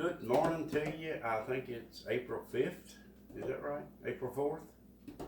Good morning to you. I think it's April 5th. Is that right? April 4th?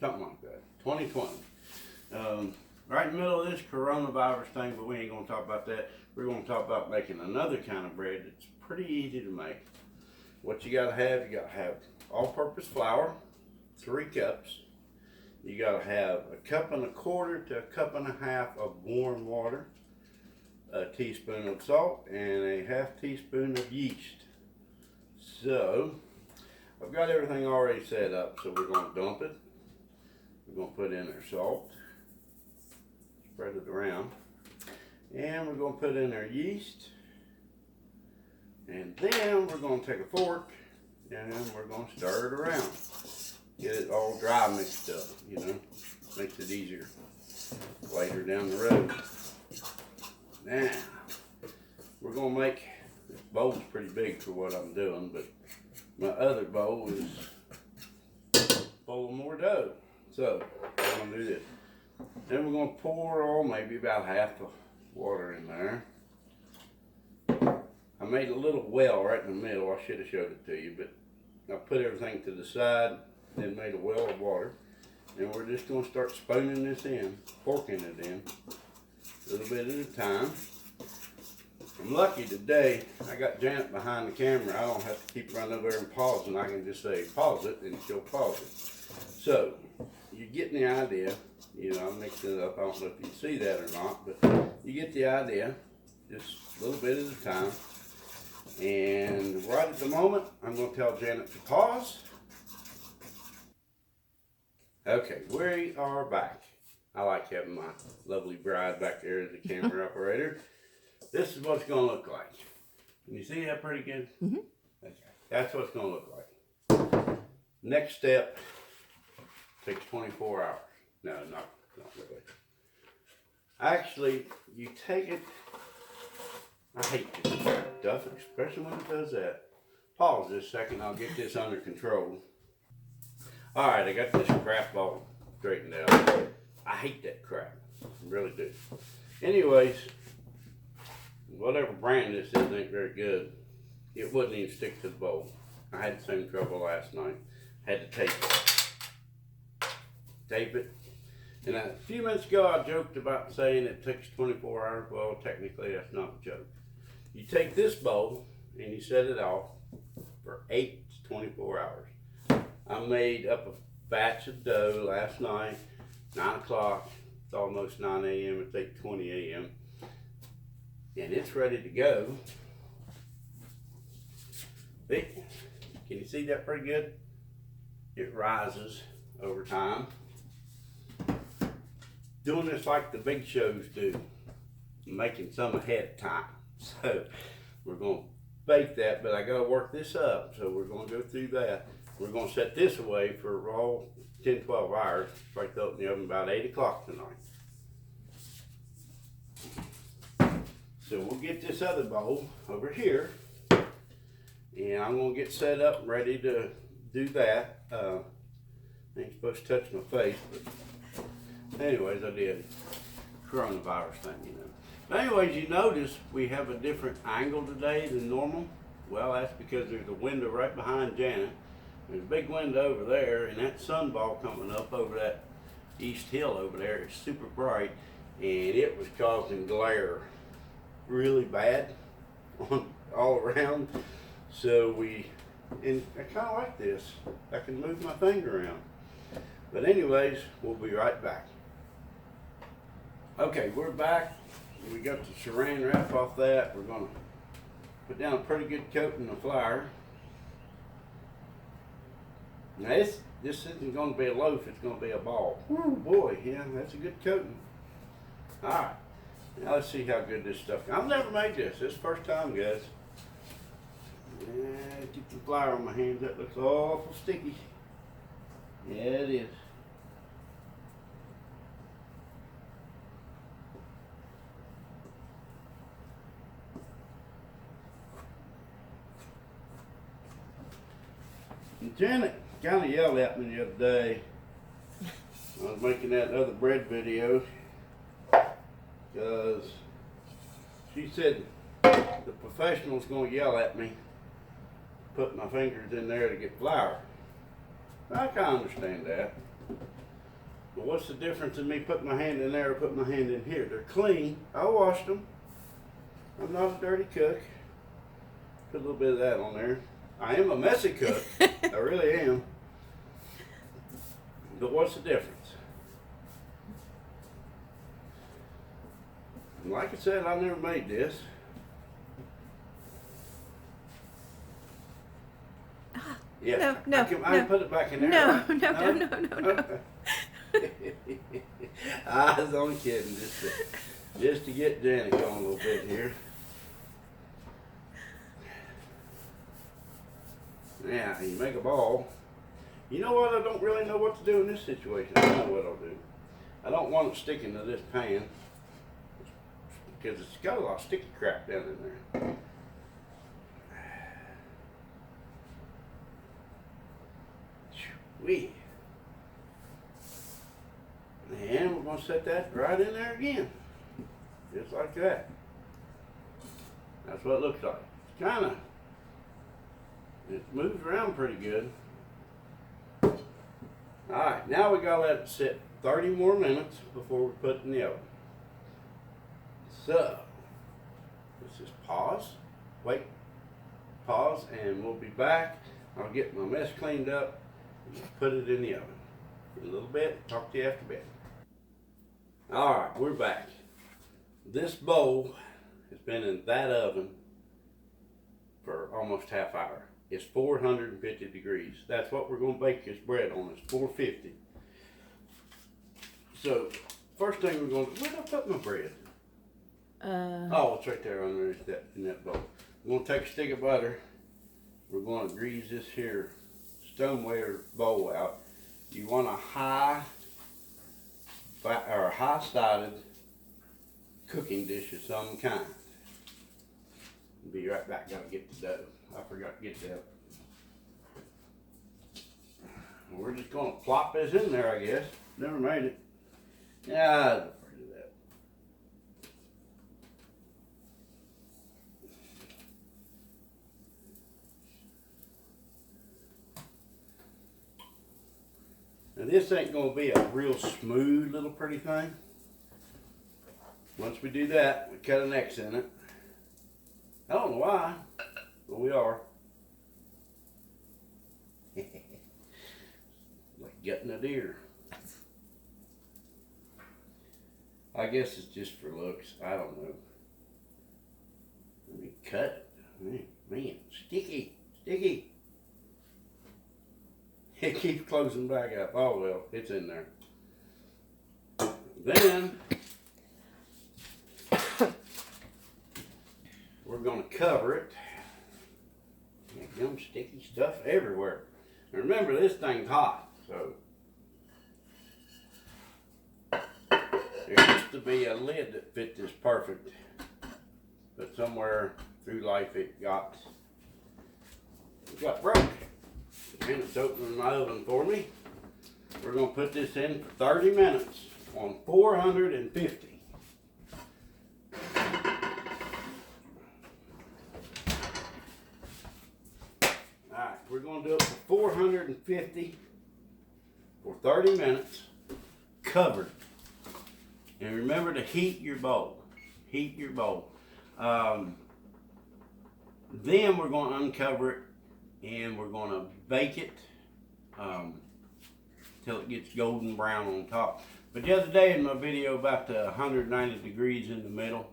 Something like that. 2020. Right in the middle of this coronavirus thing, but we ain't going to talk about that. We're going to talk about making another kind of bread that's pretty easy to make. What you got to have all-purpose flour, 3 cups. You got to have 1.25 cups to 1.5 cups of warm water, a teaspoon of salt, and a 1/2 teaspoon of yeast. So, I've got everything already set up, so we're going to dump it. We're going to put in our salt, spread it around, and we're going to put in our yeast, and then we're going to take a fork, and we're going to stir it around. Get it all dry mixed up, you know, makes it easier later down the road. Now, we're going to make, this bowl's pretty big for what I'm doing, but my other bowl is full of more dough. So, we're going to do this. Then we're going to pour maybe about half the water in there. I made a little well right in the middle. I should have showed it to you, but I put everything to the side, then made a well of water. And we're just going to start spooning this in, forking it in, a little bit at a time. I'm lucky today, I got Janet behind the camera. I don't have to keep running over there and pausing. I can just say, pause it, and she'll pause it. So, you're getting the idea. You know, I'm mixing it up. I don't know if you see that or not, but you get the idea. Just a little bit at a time. And right at the moment, I'm going to tell Janet to pause. Okay, we are back. I like having my lovely bride back there as the camera operator. This is what it's going to look like. Can you see that pretty good? Mm-hmm. Okay, that's what it's going to look like. Next step takes 24 hours. No, not really. Actually, you take it. I hate this stuff, especially when it does that. Pause this second, I'll get this under control. Alright, I got this crap all straightened out. I hate that crap. I really do. Anyways, whatever brand this is ain't very good. It wouldn't even stick to the bowl. I had the same trouble last night. Had to tape it. Tape it. And a few minutes ago I joked about saying it takes 24 hours. Well, technically that's not a joke. You take this bowl and you set it off for 8 to 24 hours. I made up a batch of dough last night, 9 o'clock. It's almost 9 a.m. It's 8:20 a.m. And it's ready to go. See? Can you see that pretty good? It rises over time. Doing this like the big shows do, making some ahead of time. So we're going to bake that, but I got to work this up. So we're going to go through that. We're going to set this away for all 10-12 hours. Probably throw it in the oven about 8 o'clock tonight. So we'll get this other bowl over here, and I'm going to get set up ready to do that. I ain't supposed to touch my face, but anyways, I did. Coronavirus thing, you know. But anyways, you notice we have a different angle today than normal. Well, that's because there's a window right behind Janet. There's a big window over there, and that sunball coming up over that east hill over there is super bright, and it was causing glare really bad on all around. So and I kind of like this. I can move my finger around. But anyways, we'll be right back. Okay, we're back. We got the saran wrap off that. We're going to put down a pretty good coating of flour. Now this isn't going to be a loaf, it's going to be a ball. Oh boy, yeah, that's a good coating. Alright, now let's see how good this stuff goes. I've never made this. This is the first time, guys. Yeah, get the flour on my hands. That looks awful sticky. Yeah, it is. And Janet kind of yelled at me the other day. I was making that other bread video because she said the professional's going to yell at me put my fingers in there to get flour. I can understand that. But what's the difference in me putting my hand in there or putting my hand in here? They're clean. I washed them. I'm not a dirty cook. Put a little bit of that on there. I am a messy cook. I really am. But what's the difference? And like I said, I never made this. Yeah, No, I can put it back in there. No, Right? no. I was only kidding, just to get Janet going a little bit here. Now, you make a ball. You know what? I don't really know what to do in this situation. I know what I'll do. I don't want it sticking to this pan because it's got a lot of sticky crap down in there. Wee. And we're going to set that right in there again. Just like that. That's what it looks like. It's kind of, it moves around pretty good. Alright, now we got to let it sit 30 more minutes before we put it in the oven. So, let's just pause, wait, pause, and we'll be back. I'll get my mess cleaned up and put it in the oven. In a little bit, talk to you after bed. Alright, we're back. This bowl has been in that oven for almost half hour. It's 450 degrees. That's what we're going to bake this bread on. It's 450. So, first thing we're going to do, where did I put my bread? Oh, it's right there underneath that, in that bowl. We're going to take a stick of butter. We're going to grease this here stoneware bowl out. You want a high-sided cooking dish of some kind. I'll be right back. Gotta get the dough. I forgot to get that. We're just gonna plop this in there, I guess. Never made it. Yeah, I was afraid of that. Now this ain't gonna be a real smooth little pretty thing. Once we do that, we cut an X in it. I don't know why, but we are. Like gutting a deer. I guess it's just for looks. I don't know. Let me cut it. Man, sticky, sticky. It keeps closing back up. Oh well, it's in there. Then we're going to cover it. Yum sticky stuff everywhere. And remember, this thing's hot, so there used to be a lid that fit this perfect, but somewhere through life it got broke. And it's opening my oven for me. We're going to put this in for 30 minutes on 450. Alright, we're going to do it for 450 for 30 minutes, covered. And remember to heat your bowl. Heat your bowl. Then we're going to uncover it and we're going to bake it till it gets golden brown on top. But the other day in my video about the 190 degrees in the middle,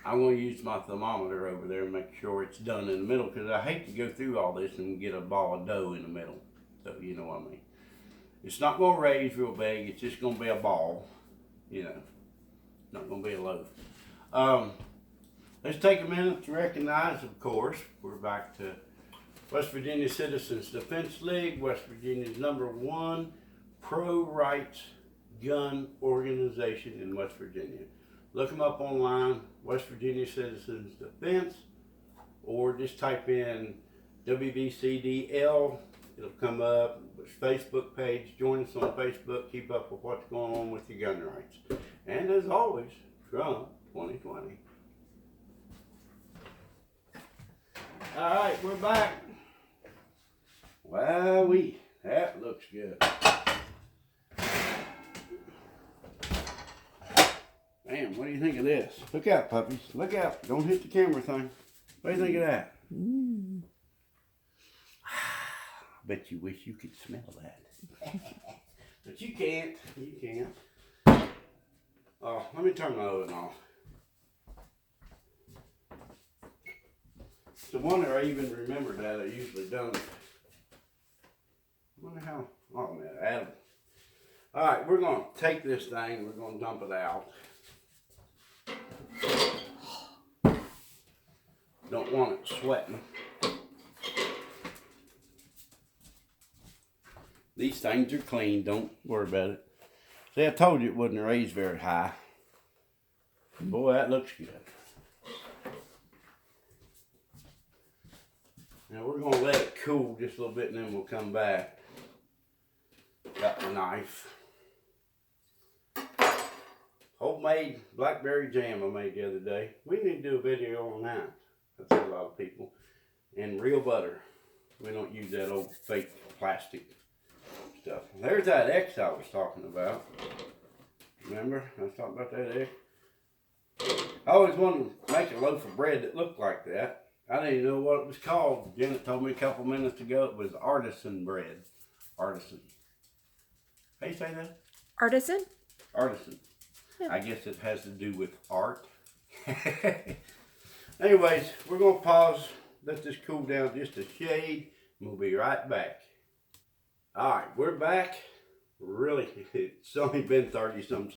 I'm going to use my thermometer over there and make sure it's done in the middle, because I hate to go through all this and get a ball of dough in the middle. So you know what I mean. It's not going to raise real big. It's just going to be a ball. You know, not going to be a loaf. Let's take a minute to recognize, of course, we're back to West Virginia Citizens Defense League, West Virginia's #1 pro-rights gun organization in West Virginia. Look them up online, West Virginia Citizens Defense, or just type in WVCDL. It'll come up. Facebook page. Join us on Facebook. Keep up with what's going on with your gun rights. And as always, Trump 2020. Alright, we're back. Wowee, that looks good. Man, what do you think of this? Look out, puppies. Look out. Don't hit the camera thing. What do you think of that? I bet you wish you could smell that. But you can't. You can't. Oh, let me turn my oven off. It's a wonder I even remember that. I usually don't. I wonder how. Oh, man, Adam. Alright, we're going to take this thing. We're going to dump it out. Don't want it sweating. These things are clean. Don't worry about it. See, I told you it wouldn't raise very high. Boy, that looks good. Now we're going to let it cool just a little bit and then we'll come back. Got the knife. Homemade blackberry jam I made the other day. We need to do a video on that. That's a lot of people. And real butter. We don't use that old fake plastic stuff. There's that X I was talking about. Remember? I was talking about that X. I always wanted to make a loaf of bread that looked like that. I didn't even know what it was called. Janet told me a couple minutes ago it was Artisan Bread. Artisan. How you say that? Artisan? Artisan. Yeah. I guess it has to do with art. Anyways, we're going to pause, let this cool down just a shade, and we'll be right back. Alright, we're back. Really, it's only been 30-some